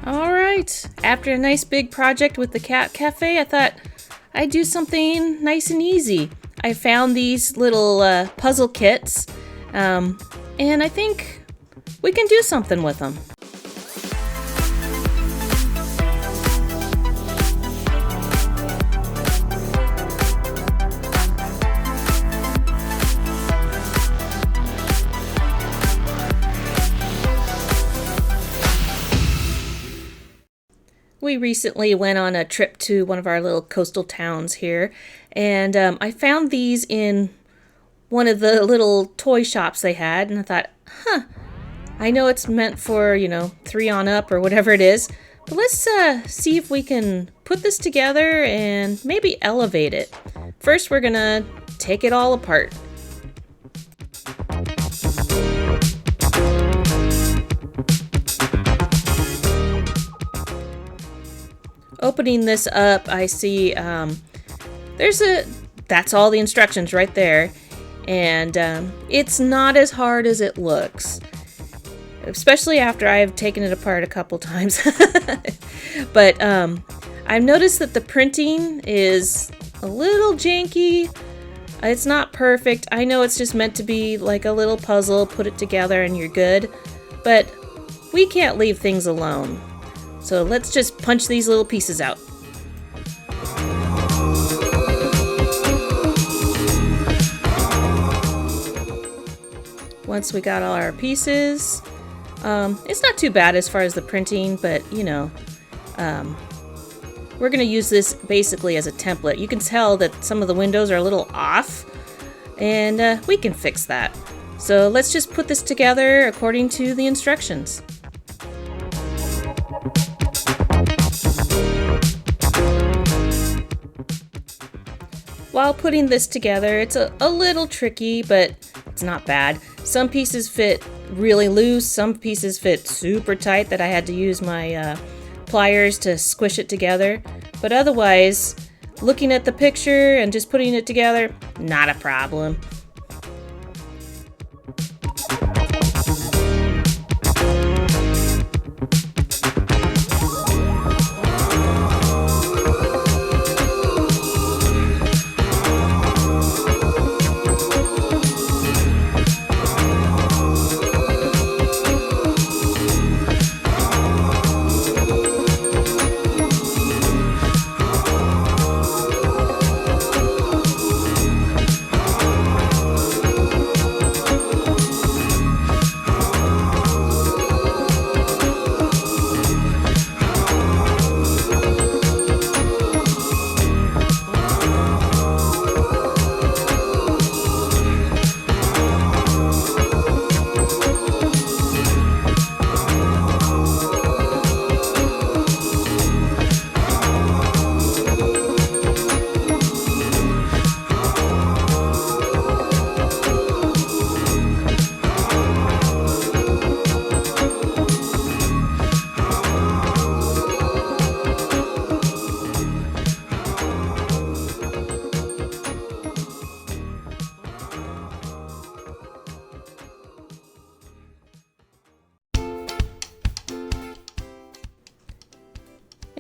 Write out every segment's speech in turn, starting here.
All right, after a nice big project with the cat cafe, I thought I'd do something nice and easy. I found these little puzzle kits, and I think we can do something with them. We recently went on a trip to one of our little coastal towns here, and I found these in one of the little toy shops they had, and I thought, I know it's meant for, 3 on up or whatever it is, but let's see if we can put this together and maybe elevate it. First, we're gonna take it all apart. Opening this up, I see that's all the instructions right there, and it's not as hard as it looks, especially after I've taken it apart a couple times. But I've noticed that the printing is a little janky. It's not perfect. I know it's just meant to be like a little puzzle, put it together and you're good, but we can't leave things alone. So let's just punch these little pieces out. Once we got all our pieces, it's not too bad as far as the printing, but we're going to use this basically as a template. You can tell that some of the windows are a little off, and we can fix that. So let's just put this together according to the instructions. While putting this together, it's a little tricky, but it's not bad. Some pieces fit really loose, some pieces fit super tight that I had to use my pliers to squish it together. But otherwise, looking at the picture and just putting it together, not a problem.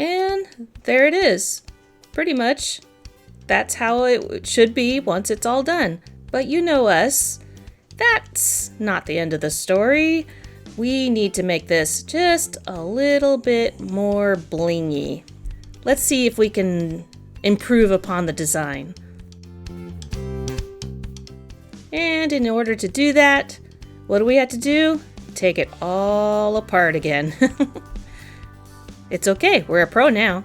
And there it is. Pretty much, that's how it should be once it's all done. But you know us, that's not the end of the story. We need to make this just a little bit more blingy. Let's see if we can improve upon the design. And in order to do that, what do we have to do? Take it all apart again. It's okay, we're a pro now.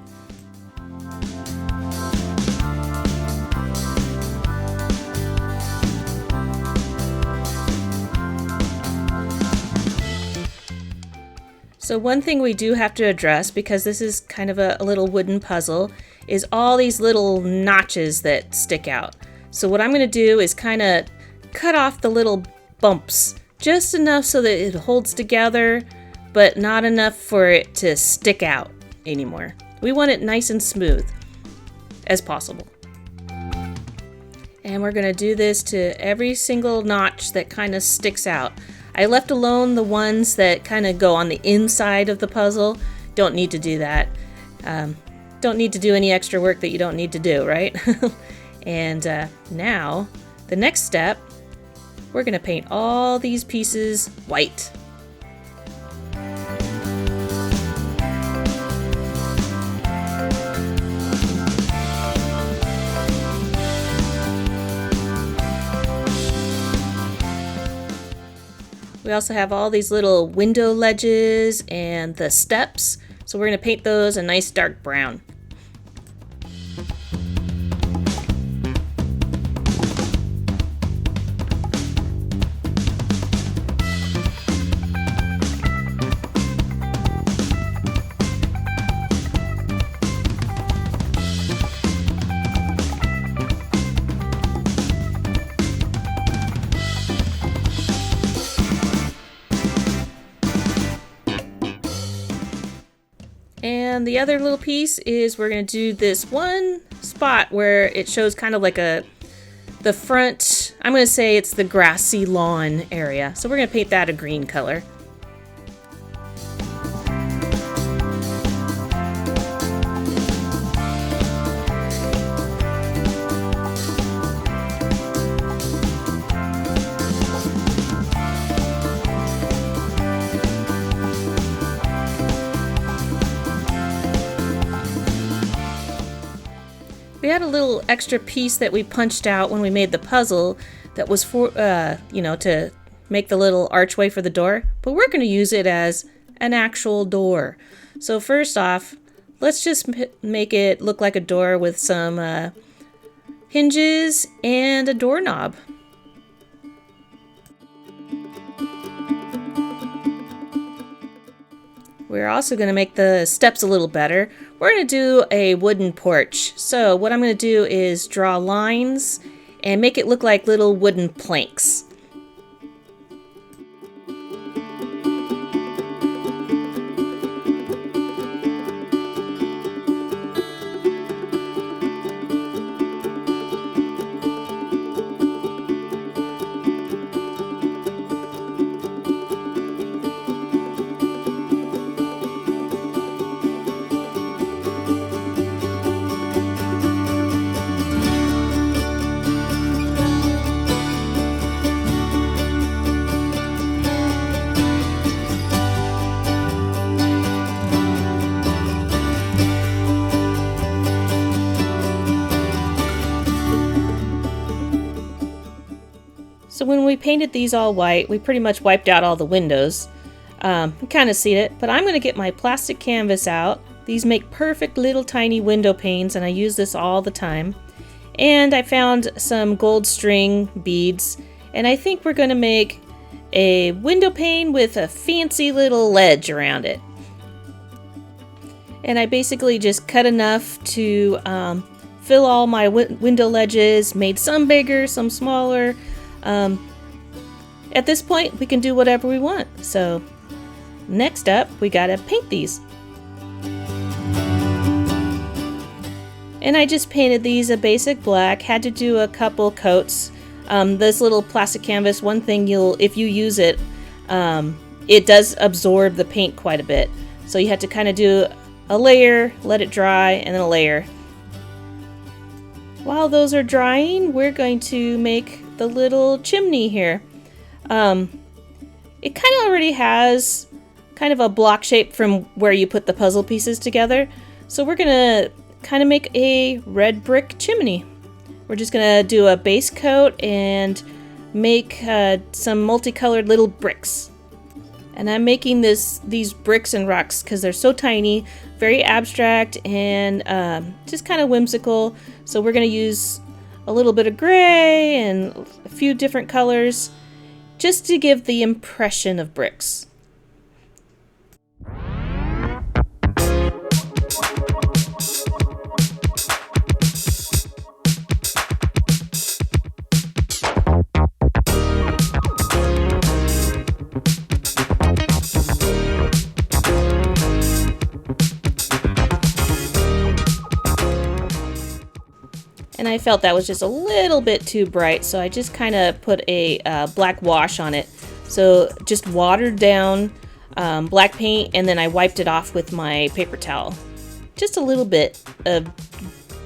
So one thing we do have to address, because this is kind of a little wooden puzzle, is all these little notches that stick out. So what I'm going to do is kind of cut off the little bumps, just enough so that it holds together, but not enough for it to stick out anymore. We want it nice and smooth as possible. And we're going to do this to every single notch that kind of sticks out. I left alone the ones that kind of go on the inside of the puzzle don't need to do that. Don't need to do any extra work that you don't need to do, right? And now, the next step, we're going to paint all these pieces white. We also have all these little window ledges and the steps, so we're going to paint those a nice dark brown. And the other little piece is we're going to do this one spot where it shows kind of like the front, I'm going to say it's the grassy lawn area. So we're going to paint that a green color. We had a little extra piece that we punched out when we made the puzzle that was for, to make the little archway for the door, but we're going to use it as an actual door. So first off, let's just make it look like a door with some hinges and a doorknob. We're also going to make the steps a little better. We're going to do a wooden porch. So what I'm going to do is draw lines and make it look like little wooden planks. So when we painted these all white, we pretty much wiped out all the windows. You kind of see it, but I'm going to get my plastic canvas out. These make perfect little tiny window panes, and I use this all the time. And I found some gold string beads, and I think we're going to make a window pane with a fancy little ledge around it. And I basically just cut enough to fill all my window ledges, made some bigger, some smaller. At this point, we can do whatever we want. So next up, we gotta paint these. And I just painted these a basic black, had to do a couple coats. This little plastic canvas, one thing if you use it, it does absorb the paint quite a bit. So you have to kind of do a layer, let it dry, and then a layer. While those are drying, we're going to make the little chimney here. It kind of already has kind of a block shape from where you put the puzzle pieces together. So we're gonna kind of make a red brick chimney. We're just gonna do a base coat and make some multicolored little bricks. And I'm making these bricks and rocks because they're so tiny, very abstract, and just kind of whimsical. So we're gonna use a little bit of gray and a few different colors just to give the impression of bricks. And I felt that was just a little bit too bright, so I just kind of put a black wash on it. So just watered down black paint, and then I wiped it off with my paper towel. Just a little bit of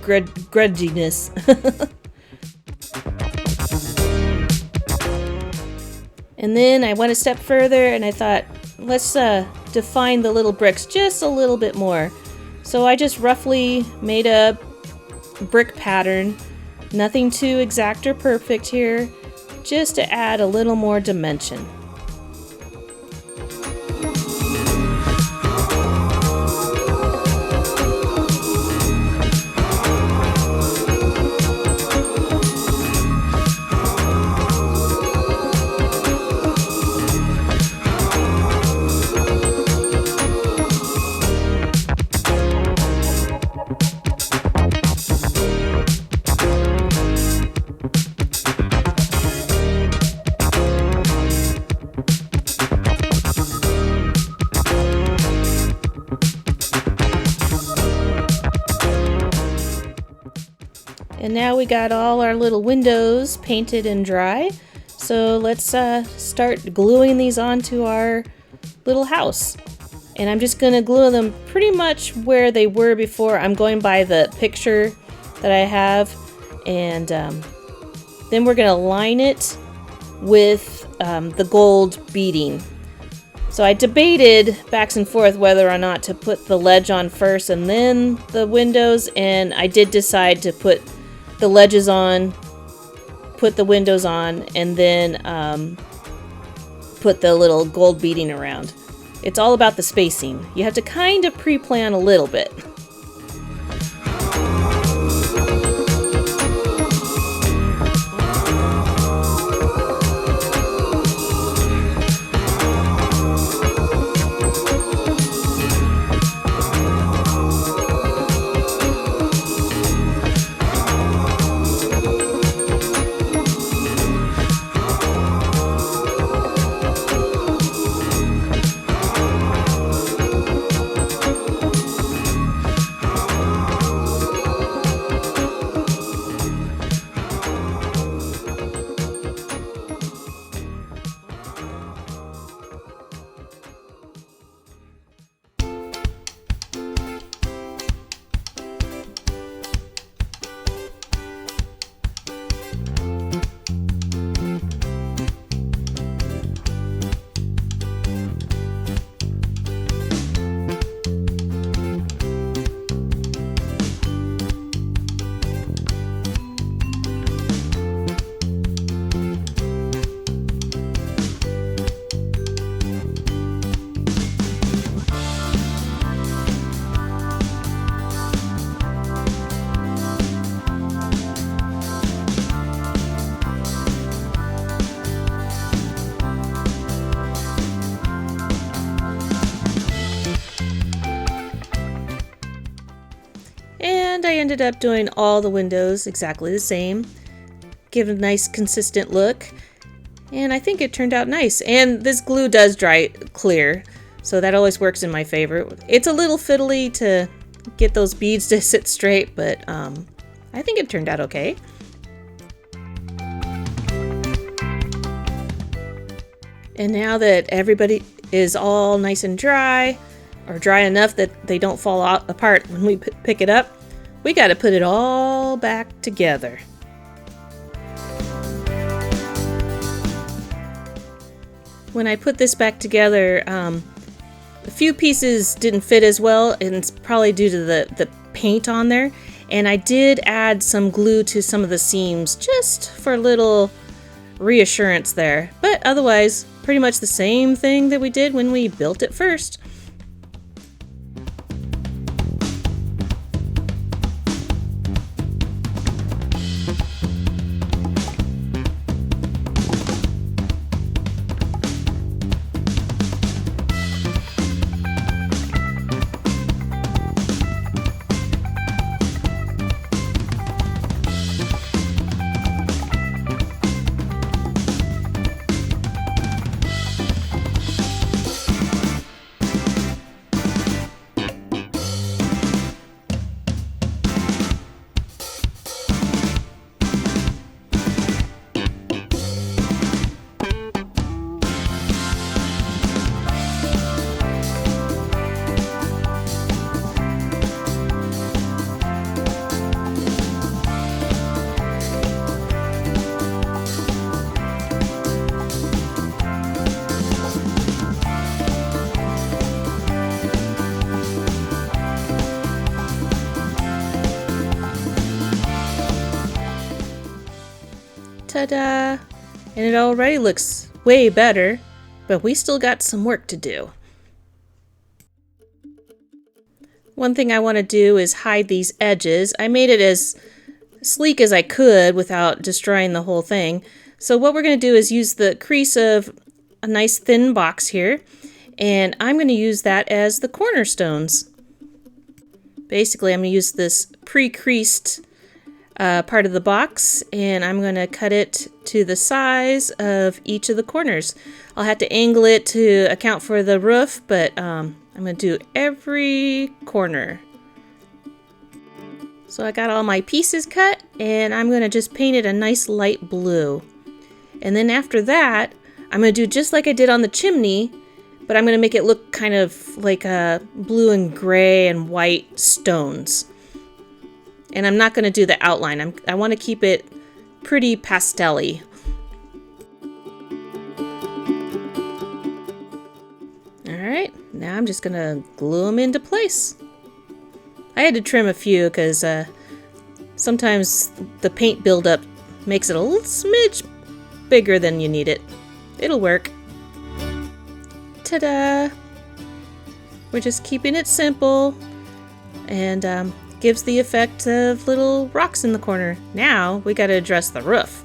grudginess. And then I went a step further and I thought, let's define the little bricks just a little bit more. So I just roughly made a brick pattern. Nothing too exact or perfect here, just to add a little more dimension. And now we got all our little windows painted and dry. So let's start gluing these onto our little house. And I'm just gonna glue them pretty much where they were before. I'm going by the picture that I have. And then we're gonna line it with the gold beading. So I debated back and forth whether or not to put the ledge on first and then the windows. And I did decide to put the ledges on, put the windows on, and then put the little gold beading around. It's all about the spacing. You have to kind of pre-plan a little bit. And I ended up doing all the windows exactly the same. Give a nice consistent look. And I think it turned out nice. And this glue does dry clear, so that always works in my favor. It's a little fiddly to get those beads to sit straight, but I think it turned out okay. And now that everybody is all nice and dry, or dry enough that they don't fall apart when we pick it up, we got to put it all back together. When I put this back together, a few pieces didn't fit as well, and it's probably due to the paint on there. And I did add some glue to some of the seams just for a little reassurance there. But otherwise, pretty much the same thing that we did when we built it first. Ta-da! And it already looks way better, but we still got some work to do. One thing I want to do is hide these edges. I made it as sleek as I could without destroying the whole thing. So what we're going to do is use the crease of a nice thin box here, and I'm going to use that as the cornerstones. Basically, I'm going to use this pre-creased part of the box, and I'm going to cut it to the size of each of the corners. I'll have to angle it to account for the roof, but I'm going to do every corner. So I got all my pieces cut, and I'm going to just paint it a nice light blue. And then after that, I'm going to do just like I did on the chimney, but I'm going to make it look kind of like blue and gray and white stones. And I'm not going to do the outline. I want to keep it pretty pastel-y. Alright, now I'm just going to glue them into place. I had to trim a few because sometimes the paint buildup makes it a little smidge bigger than you need it. It'll work. Ta-da! We're just keeping it simple, and gives the effect of little rocks in the corner. Now we got to address the roof.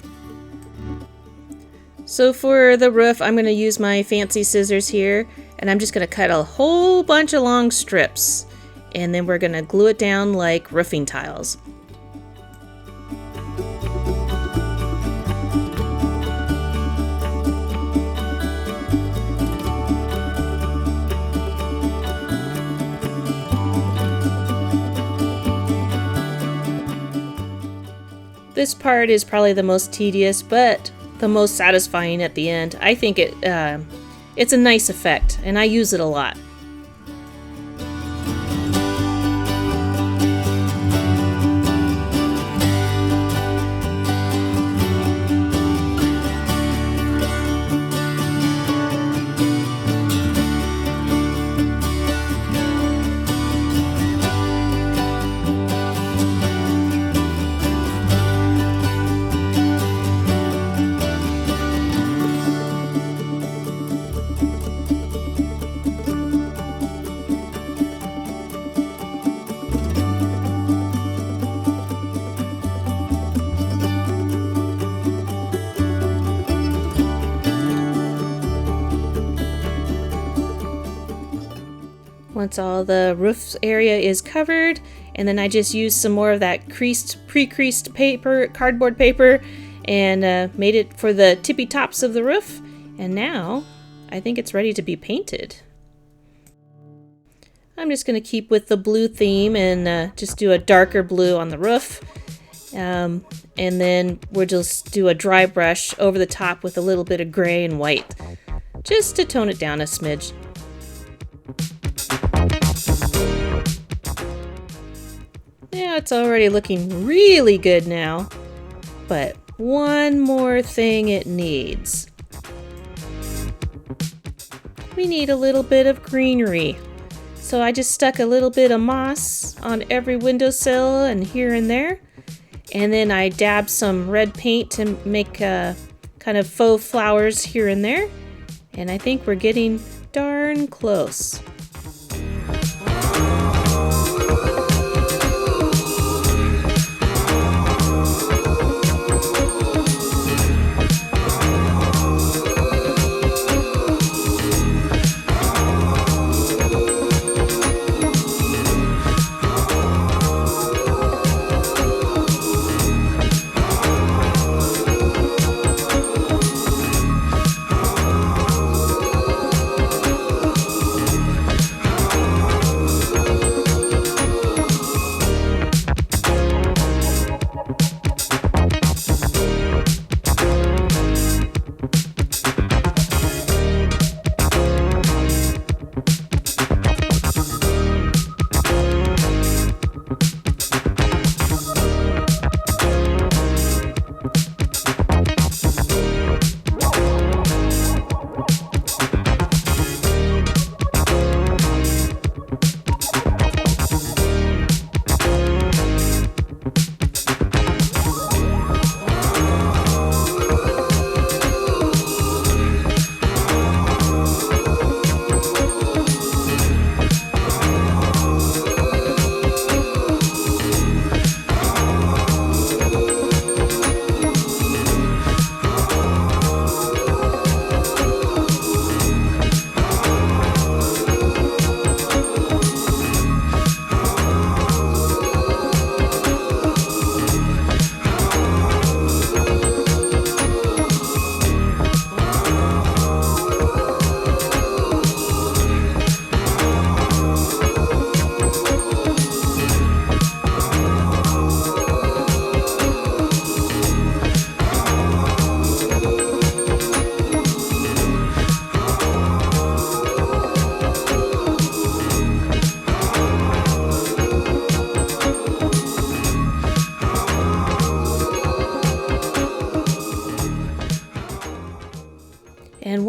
So for the roof, I'm going to use my fancy scissors here, and I'm just going to cut a whole bunch of long strips, and then we're going to glue it down like roofing tiles. This part is probably the most tedious, but the most satisfying at the end. I think it's a nice effect, and I use it a lot. Once all the roof area is covered, and then I just used some more of that pre-creased paper, cardboard paper, and made it for the tippy tops of the roof. And now I think it's ready to be painted. I'm just going to keep with the blue theme and just do a darker blue on the roof. And then we'll just do a dry brush over the top with a little bit of gray and white, just to tone it down a smidge. Yeah, it's already looking really good now, but one more thing it needs. We need a little bit of greenery. So I just stuck a little bit of moss on every windowsill and here and there. And then I dabbed some red paint to make kind of faux flowers here and there. And I think we're getting darn close.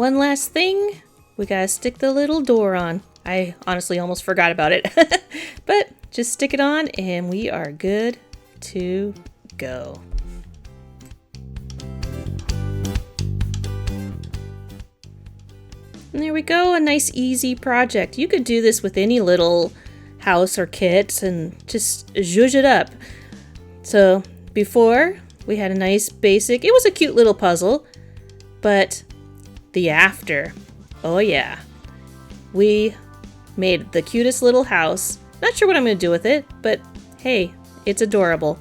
one last thing. We gotta stick the little door on. I honestly almost forgot about it. But just stick it on and we are good to go. And there we go, a nice easy project. You could do this with any little house or kit and just zhuzh it up. So before, we had a nice basic, it was a cute little puzzle, but the after, oh yeah. We made the cutest little house. Not sure what I'm going to do with it, but hey, it's adorable.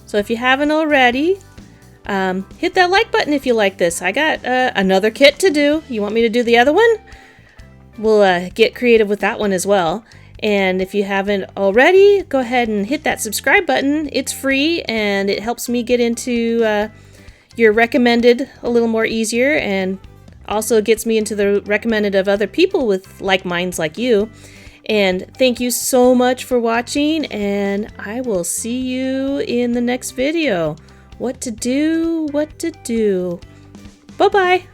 So if you haven't already, hit that like button if you like this. I got another kit to do. You want me to do the other one? We'll get creative with that one as well. And if you haven't already, go ahead and hit that subscribe button. It's free and it helps me get into your recommended a little more easier, and also gets me into the recommended of other people with like minds like you. And thank you so much for watching, and I will see you in the next video. What to do, what to do. Bye-bye.